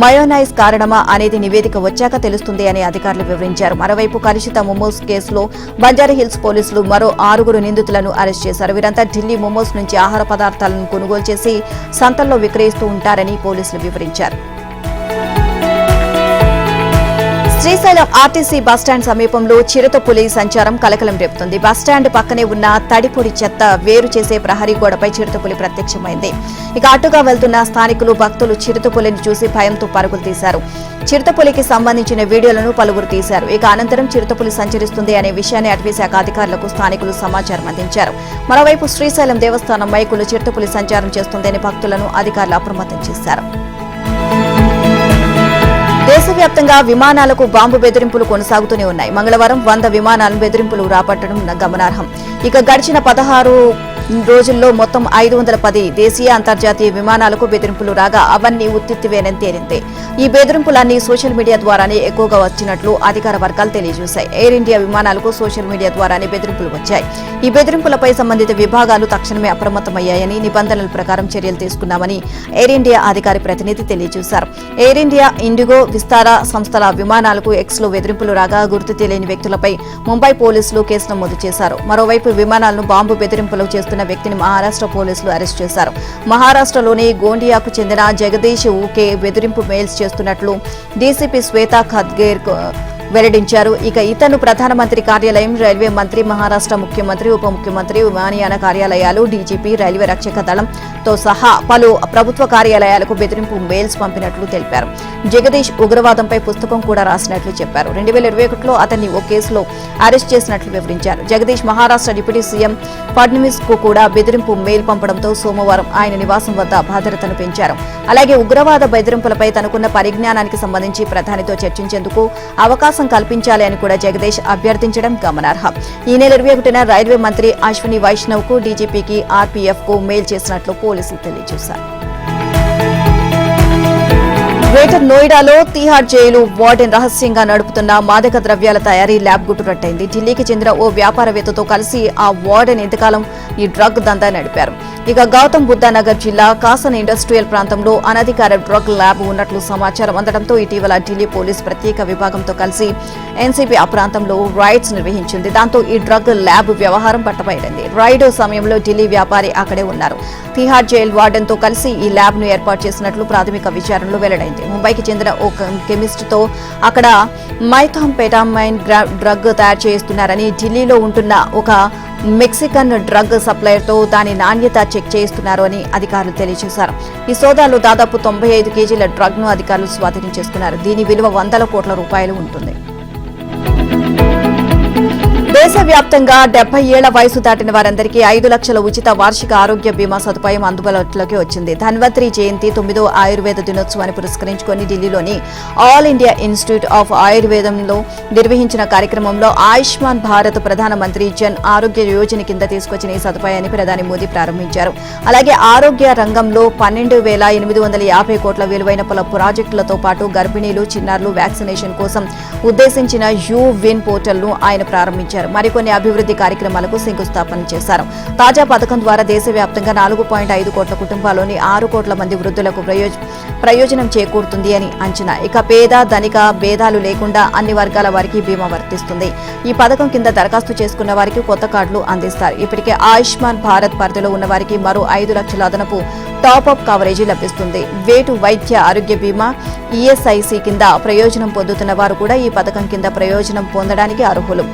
మయోనైజ్ కారణమా అనేది నివేదిక వచ్చాక తెలుస్తుంది అని అధికారులు వివరించారు. మరోవైపు కలుషిత మోమోస్ కేసులో బంజారాహిల్స్ పోలీసులు మరో 6 నిందితులను అరెస్ట్ చేశారు. వీరంతా ఢిల్లీ మోమోస్ నుంచి ఆహార పదార్థాలను కొనుగోలు చేసి సంతల్లో విక్రయిస్తూ ఉంటారని పోలీసులు వివరించారు. శ్రీశైలం ఆర్టీసీ బస్టాండ్ సమీపంలో చిరుతపులి సంచారం కలకలం రేపుతుంది. బస్టాండ్ పక్కనే ఉన్న తడిపొడి చెత్త వేరు చేసే ప్రహరీ గోడపై చిరుతపులి ప్రత్యక్షమైంది. ఇక అటుగా వెళ్తున్న స్థానికులు, భక్తులు చిరుతపులిని చూసి భయంతో పరుగులు తీశారు. చిరుతపులికి సంబంధించిన వీడియోలను పలువురు తీశారు. ఇక అనంతరం చిరుతపులి సంచరిస్తుంది అనే విషయాన్ని అటవీశాఖ అధికారులకు స్థానికులు సమాచారం అందించారు. మరోవైపు శ్రీశైలం దేవస్థానం మైకులు చిరుతపులి సంచారం చేస్తుందని భక్తులను అధికారులు అప్రమత్తం చేశారు. దేశవ్యాప్తంగా విమానాలకు బాంబు బెదిరింపులు కొనసాగుతూనే ఉన్నాయి. మంగళవారం 100 విమానాలను బెదిరింపులు రాబట్టడం గమనార్హం. ఇక గడిచిన 16 రోజుల్లో మొత్తం 510 దేశీయ, అంతర్జాతీయ విమానాలకు బెదిరింపులు రాగా అవన్నీ ఉత్తివేనని తేలింది. ఈ బెదిరింపులన్నీ సోషల్ మీడియా ద్వారానే ఎక్కువగా వచ్చినట్లు అధికార వర్గాలు తెలియజేశాయి. ఎయిర్ ఇండియా విమానాలకు సోషల్ మీడియా ద్వారానే బెదిరింపులు వచ్చాయి. ఈ బెదిరింపులపై సంబంధిత విభాగాలు తక్షణమే అప్రమత్తమయ్యాయని, నిబంధనల ప్రకారం చర్యలు తీసుకున్నామని ఎయిర్ ఇండియా అధికారి ప్రతినిధి తెలియజేశారు. ఎయిర్ ఇండియా, ఇండిగో, విస్తార సంస్థల విమానాలకు ఎక్స్లో బెదిరింపులు రాగా గుర్తు తెలియని వ్యక్తులపై ముంబై పోలీసులు కేసు నమోదు చేశారు. మరోవైపు విమానాలను బాంబు బెదిరింపులు చేస్తున్న వ్యక్తిని మహారాష్ట్ర పోలీసులు అరెస్ట్ చేశారు. మహారాష్ట్రలోని గోండియాకు చెందిన జగదీష్ ఊకే బెదిరింపు మెయిల్స్ చేస్తున్నట్లు డీసీపీ శ్వేతా ఖద్గేర్ వెల్లడించారు. ఇక ఇతను ప్రధానమంత్రి కార్యాలయం, రైల్వే మంత్రి, మహారాష్ట్ర ముఖ్యమంత్రి, ఉప ముఖ్యమంత్రి, విమానయాన కార్యాలయాలు, డీజీపీ, రైల్వే రక్షక దళంతో సహా పలు ప్రభుత్వ కార్యాలయాలకు బెదిరింపు మెయిల్స్ పంపినట్లు తెలిపారు. జగదీష్ ఉగ్రవాదంపై పుస్తకం కూడా రాసినట్లు చెప్పారు. 2021లో అతన్ని ఓ కేసులో అరెస్ట్ చేసినట్లు వివరించారు. జగదీష్ మహారాష్ట్ర డిప్యూటీ సీఎం ఫడ్నవీస్ కు కూడా బెదిరింపు మెయిల్ పంపడంతో సోమవారం ఆయన నివాసం వద్ద భద్రతను పెంచారు. అలాగే ఉగ్రవాద బెదిరింపులపై తనకున్న పరిజ్ఞానానికి సంబంధించి ప్రధానితో చర్చించేందుకు అవకాశం కల్పించాలి అని కూడా జగదీష్ అభ్యర్థించడం గమనార్హం. ఈ నెల 21న రైల్వే మంత్రి అశ్విని వైష్ణవ్ కు, డీజీపీకి, ఆర్పీఎఫ్ కు మెయిల్ చేసినట్లు పోలీసులు తెలియజేశారు. గ్రేటర్ నోయిడాలో తిహార్ జైలు వార్డెన్ రహస్యంగా నడుపుతున్న మాదక ద్రవ్యాల తయారీ ల్యాబ్ గుట్టురట్టయింది. ఢిల్లీకి చెందిన ఓ వ్యాపారవేత్తతో కలిసి ఆ వార్డెన్ ఇంతకాలం ఈ డ్రగ్ దందా నడిపారు. ఇక గౌతమ్ బుద్ధ నగర్ జిల్లా కాసన్ ఇండస్ట్రియల్ ప్రాంతంలో అనధికార డ్రగ్ ల్యాబ్ ఉన్నట్లు సమాచారం అందడంతో ఇటీవల ఢిల్లీ పోలీస్ ప్రత్యేక విభాగంతో కలిసి ఎన్సీబీ ఆ ప్రాంతంలో రైడ్స్ నిర్వహించింది. దాంతో ఈ డ్రగ్ ల్యాబ్ వ్యవహారం పట్టబయలింది. రైడ్ సమయంలో ఢిల్లీ వ్యాపారి అక్కడే ఉన్నారు. తిహార్ జైల్ వార్డెన్ తో కలిసి ఈ ల్యాబ్ ను ఏర్పాటు చేసినట్లు ప్రాథమిక విచారణలో వెల్లడైంది. ముంబైకి చెందిన ఓ కెమిస్ట్ తో అక్కడ మైథాంఫెటామైన్ డ్రగ్ తయారు చేస్తున్నారని, ఢిల్లీలో ఉంటున్న ఒక మెక్సికన్ డ్రగ్ సప్లయర్ తో దాని నాణ్యత చెక్ చేయిస్తున్నారు అని అధికారులు తెలియజేశారు. ఈ సోదాలో దాదాపు 95 కేజీల డ్రగ్ ను అధికారులు స్వాధీనం చేసుకున్నారు. దీని విలువ 100 కోట్ల రూపాయలు ఉంటుంది. దేశవ్యాప్తంగా 70 ఏళ్ల వయసు దాటిన వారందరికీ 5 లక్షల ఉచిత వార్షిక ఆరోగ్య బీమా సదుపాయం అందుబాటులోకి వచ్చింది. ధన్వంతరి జయంతి 9వ ఆయుర్వేద దినోత్సవాన్ని పురస్కరించుకుని ఢిల్లీలోని ఆల్ ఇండియా ఇన్స్టిట్యూట్ ఆఫ్ ఆయుర్వేదంలో నిర్వహించిన కార్యక్రమంలో ఆయుష్మాన్ భారత్ ప్రధానమంత్రి జన్ ఆరోగ్య యోజన కింద తీసుకొచ్చిన ఈ సదుపాయాన్ని ప్రధాని మోదీ ప్రారంభించారు. అలాగే ఆరోగ్య రంగంలో 12,850 కోట్ల విలువైన పలు ప్రాజెక్టులతో పాటు గర్భిణీలు, చిన్నారులు వ్యాక్సినేషన్ కోసం ఉద్దేశించిన యూ-విన్ పోర్టల్ ను ఆయన ప్రారంభించారు. మరికొన్ని అభివృద్ధి కార్యక్రమాలకు శంకుస్థాపన చేశారు. తాజా పథకం ద్వారా దేశవ్యాప్తంగా 4.5 కోట్ల కుటుంబాల్లోని 6 కోట్ల మంది వృద్ధులకు ప్రయోజనం చేకూరుతుంది అని అంచనా. ఇక పేద, ధనిక భేదాలు లేకుండా అన్ని వర్గాల వారికి బీమా వర్తిస్తుంది. ఈ పథకం కింద దరఖాస్తు చేసుకున్న వారికి కొత్త కార్డులు అందిస్తారు. ఇప్పటికే ఆయుష్మాన్ భారత్ పరిధిలో ఉన్న వారికి మరో 5 లక్షల అదనపు టాప్ అప్ కవరేజీ లభిస్తుంది. వేటు వైద్య ఆరోగ్య బీమా ఈఎస్ఐసి కింద ప్రయోజనం పొందుతున్న వారు కూడా ఈ పథకం కింద ప్రయోజనం పొందడానికి అర్హులు.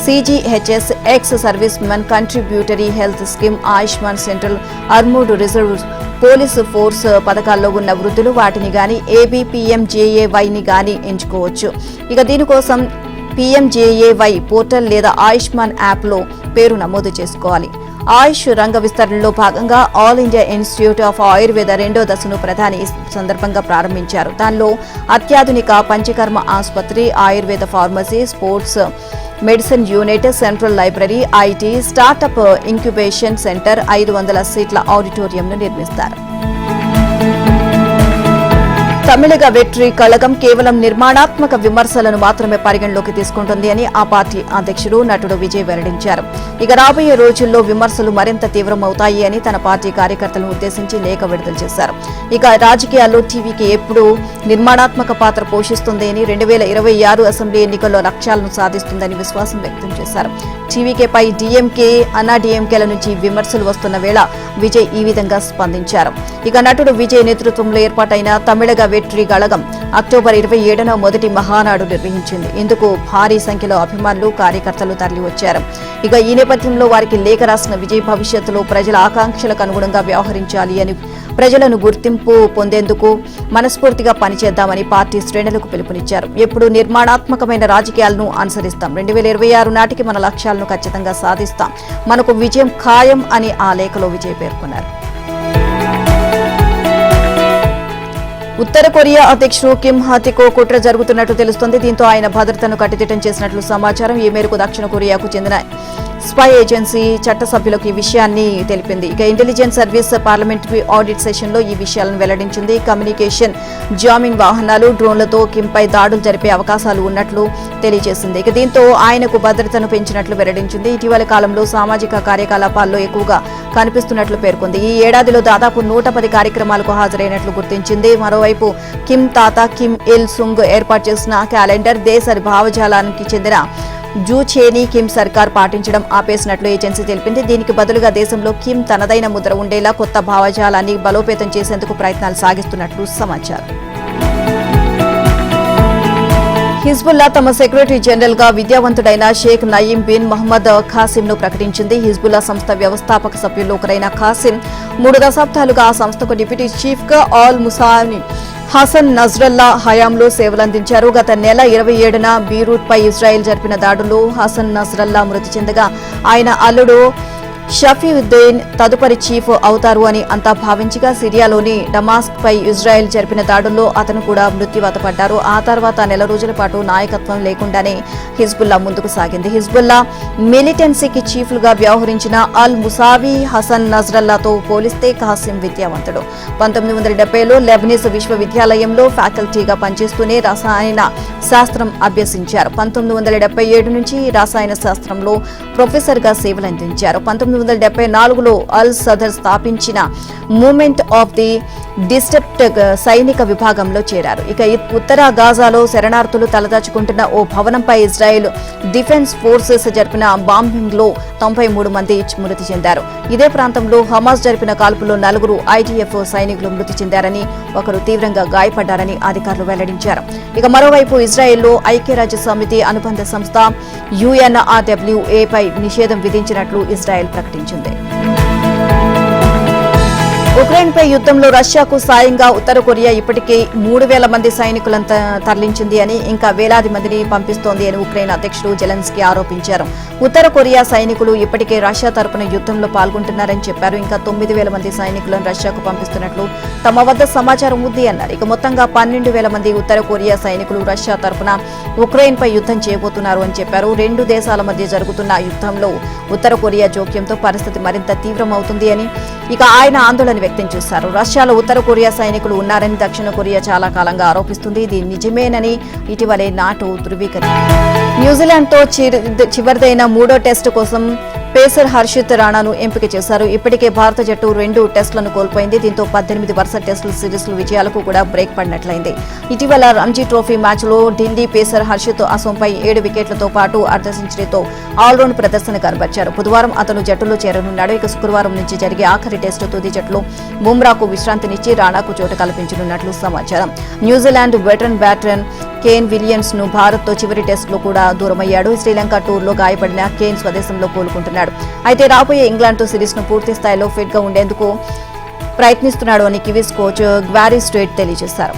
CGHS, ex servicemen contributory health scheme, Ayushman central, armoured reserve police force పథకాల్లో ఉన్న వృద్ధులు వాటిని గాని ABPMJAYని గాని ఎంచుకోవచ్చు. ఇక దీనికోసం PMJAY పోర్టల్ లేదా ఆయుష్మాన్ యాప్లో పేరు నమోదు చేసుకోవాలి. ఆయుష్ రంగ విస్తరణలో భాగంగా all India institute of Ayurveda 2వ దశను ప్రధాని ఈ సందర్భంగా ప్రారంభించారు. దానిలో అత్యాధునిక పంచకర్మ ఆసుపత్రి, Ayurveda pharmacy, sports medicine unit, central library, IT, startup incubation centre, 500 సీట్ల ఆడిటోరియంను నిర్మిస్తారు. తమిళగ వెట్రి కళగం కేవలం నిర్మాణాత్మక విమర్శలను మాత్రమే పరిగణలోకి తీసుకుంటుంది అని ఆ పార్టీ అధ్యక్షుడు నటుడు విజయ్ వెల్లడించారు. ఇక రాబోయే రోజుల్లో విమర్శలు మరింత తీవ్రమవుతాయి అని తన పార్టీ కార్యకర్తలను ఉద్దేశించి లేఖ విడుదల చేశారు. ఇక రాజకీయాల్లో టీవీకి ఎప్పుడూ నిర్మాణాత్మక పాత్ర పోషిస్తుంది అని 2026 అసెంబ్లీ ఎన్నికల్లో లక్ష్యాలను సాధిస్తుందని విశ్వాసం వ్యక్తం చేశారు. టీవీకేపై DMK, అన్నా DMKల నుంచి విమర్శలు వస్తున్న వేళ విజయ్ ఈ విధంగా స్పందించారు. ఇక నటుడు విజయ్ నేతృత్వంలో ఏర్పాటైన తమిళగ వెట్రి కళగం అక్టోబర్ 27న మొదటి మహానాడు నిర్వహించింది. ఇందుకు భారీ సంఖ్యలో అభిమానులు, కార్యకర్తలు తరలివచ్చారు. ఇక ఈ నేపథ్యంలో వారికి లేఖ రాసిన విజయ్ భవిష్యత్తులో ప్రజల ఆకాంక్షలకు అనుగుణంగా వ్యవహరించాలి అని, ప్రజలను గుర్తింపు పొందేందుకు మనస్ఫూర్తిగా పనిచేద్దామని పార్టీ శ్రేణులకు పిలుపునిచ్చారు. ఎప్పుడు నిర్మాణాత్మకమైన రాజకీయాలను అనుసరిస్తాం. 2026 నాటికి మన లక్ష్యాలను ఖచ్చితంగా సాధిస్తాం. మనకు విజయం ఖాయం అని ఆ లేఖలో విజయ్ పేర్కొన్నారు. ఉత్తర కొరియా అధ్యక్షుడు కిమ్ హత్యకు కుట్ర జరుగుతున్నట్టు తెలుస్తోంది. దీంతో ఆయన భద్రతను కట్టుదిట్టం చేసినట్లు సమాచారం. ఈ మేరకు దక్షిణ కొరియాకు చెందిన స్పై ఏజెన్సీ చట్టసభ్యులకు ఈ విషయాన్ని తెలిపింది. ఇక ఇంటెలిజెన్స్ సర్వీస్ పార్లమెంటరీ ఆడిట్ సెషన్లో ఈ విషయాలను వెల్లడించింది. కమ్యూనికేషన్ జామింగ్ వాహనాలు, డ్రోన్లతో కిమ్పై దాడులు జరిపే అవకాశాలు ఉన్నట్లు తెలియజేసింది. ఇక దీంతో ఆయనకు భద్రతను పెంచినట్లు వెల్లడించింది. ఇటీవల కాలంలో సామాజిక కార్యకలాపాల్లో ఎక్కువగా కనిపిస్తున్నట్లు పేర్కొంది. ఈ ఏడాదిలో దాదాపు 110 కార్యక్రమాలకు హాజరైనట్లు గుర్తించింది. మరోవైపు కిమ్ తాత కిమ్ ఇల్ సుంగ్ ఏర్పాటు చేసిన క్యాలెండర్ దేశ భావజాలానికి చెందిన జూచేని కిమ్ సర్కార్ పాటించడం ఆపేసినట్లు ఏజెన్సీ తెలిపింది. దీనికి బదులుగా దేశంలో కిమ్ తనదైన ముద్ర ఉండేలా కొత్త భావజాలాన్ని బలోపేతం చేసేందుకు ప్రయత్నాలు సాగిస్తున్నట్లు సమాచారం. హిజ్బుల్లా తమ సెక్రటరీ జనరల్ గా విద్యావంతుడైన షేక్ నయీం బిన్ మహమ్మద్ ఖాసిం ను ప్రకటించింది. హిజ్బుల్లా సంస్థ వ్యవస్థాపక సభ్యుల్లో ఒకరైన ఖాసిం 3 దశాబ్దాలుగా ఆ సంస్థకు డిప్యూటీ చీఫ్ గా ఆల్ ముసాని హసన్ నజ్రల్లా హయాంలో సేవలందించారు. గత నెల 27న బీరూట్ పై ఇజ్రాయెల్ జరిపిన దాడుల్లో హసన్ నజ్రల్లా మృతి చెందగా ఆయన అల్లుడు షఫీవుద్దీన్ తదుపరి చీఫ్ అవుతారు అని అంతా భావించగా సిరియాలోని డమాస్క్ పై ఇజ్రాయెల్ జరిపిన దాడుల్లో అతను కూడా మృత్యువాత పడ్డారు. ఆ తర్వాత నెల రోజుల పాటు నాయకత్వం లేకుండానే హిజ్బుల్లా ముందుకు సాగింది. హిజ్బుల్లా మిలిటెన్సీకి చీఫ్లుగా వ్యవహరించిన అల్ ముసావి హసన్ నజ్రల్లాతో పోలిస్తే ఖాసిం విద్యావంతుడు. 1970లో లెబనీస్ విశ్వవిద్యాలయంలో ఫ్యాకల్టీగా పనిచేస్తూనే రసాయన శాస్త్రం అభ్యసించారు. 1977 నుంచి రసాయన శాస్త్రంలో ప్రొఫెసర్గా సేవలందించారు. 1974లో అల్ సదర్ స్థాపించిన మూవ్మెంట్ ఆఫ్ ది డిస్టెప్ట్ సైనిక విభాగంలో చేరారు. ఇక ఉత్తర గాజాలో శరణార్థులు తలదాచుకుంటున్న ఓ భవనంపై ఇజ్రాయెల్ డిఫెన్స్ ఫోర్సెస్ జరిపిన బాంబింగ్ లో 93 మంది మృతి చెందారు. ఇదే ప్రాంతంలో హమాస్ జరిపిన కాల్పుల్లో 4 IDF సైనికులు మృతి చెందారని, ఒకరు తీవ్రంగా గాయపడ్డారని అధికారులు వెల్లడించారు. ఇక మరోవైపు ఇజ్రాయెల్లో ఐక్యరాజ్య సమితి అనుబంధ సంస్థ UNRWA పై నిషేధం విధించినట్లు ఇజ్రాయెల్ ప్రకటించింది. ఉక్రెయిన్పై యుద్ధంలో రష్యాకు సాయంగా ఉత్తర కొరియా ఇప్పటికే 3,000 మంది సైనికులను తరలించింది అని, ఇంకా వేలాది మందిని పంపిస్తోంది అని ఉక్రెయిన్ అధ్యక్షుడు జెలెన్స్కీ ఆరోపించారు. ఉత్తర కొరియా సైనికులు ఇప్పటికే రష్యా తరపున యుద్ధంలో పాల్గొంటున్నారని చెప్పారు. ఇంకా 9,000 మంది సైనికులను రష్యాకు పంపిస్తున్నట్లు తమ వద్ద సమాచారం ఉంది అన్నారు. ఇక మొత్తంగా 12,000 మంది ఉత్తర కొరియా సైనికులు రష్యా తరపున ఉక్రెయిన్పై యుద్ధం చేయబోతున్నారు అని చెప్పారు. 2 దేశాల మధ్య జరుగుతున్న యుద్ధంలో ఉత్తర కొరియా జోక్యంతో పరిస్థితి మరింత తీవ్రమవుతుంది అని ఇక ఆయన ఆందోళన వ్యక్తం చేశారు. రష్యాలో ఉత్తర కొరియా సైనికులు ఉన్నారని దక్షిణ కొరియా చాలా కాలంగా ఆరోపిస్తుంది. ఇది నిజమేనని ఇటీవలే నాటో ధృవీకరించింది. న్యూజిలాండ్తో చివరిదైన 3వ టెస్టు కోసం పేసర్ హర్షిత్ రాణాను ఎంపిక చేశారు. ఇప్పటికే భారత జట్టు 2 టెస్టులను కోల్పోయింది. దీంతో 18 వరుస టెస్టుల సిరీస్ల విజయాలకు కూడా బ్రేక్ పడినట్లయింది. ఇటీవల రంజీ ట్రోఫీ మ్యాచ్లో ఢిల్లీ పేసర్ హర్షిత్ అసోంపై 7 వికెట్లతో పాటు అర్ధ సెంచరీతో ఆల్రౌండ్ ప్రదర్శన కనబర్చారు. బుధవారం అతను జట్టులో చేరనున్నాడు. ఇక శుక్రవారం నుంచి జరిగే ఆఖరి టెస్టు తుది జట్టులో బుమ్రాకు విశ్రాంతినిచ్చి రాణాకు చోటు కల్పించనున్నట్లు సమాచారం. New Zealand veteran batsman Kane Williams ను భారత్ తో చివరి టెస్టులో కూడా దూరమయ్యాడు. శ్రీలంక టూర్లో గాయపడిన కేన్ స్వదేశంలో కోలుకుంటున్నాడు. అయితే రాబోయే ఇంగ్లాండ్తో సిరీస్ను పూర్తి స్థాయిలో ఫిట్ గా ఉండేందుకు ప్రయత్నిస్తున్నాడు అని కివీస్ కోచ్ గ్వారీ స్ట్రేట్ తెలియజేశారు.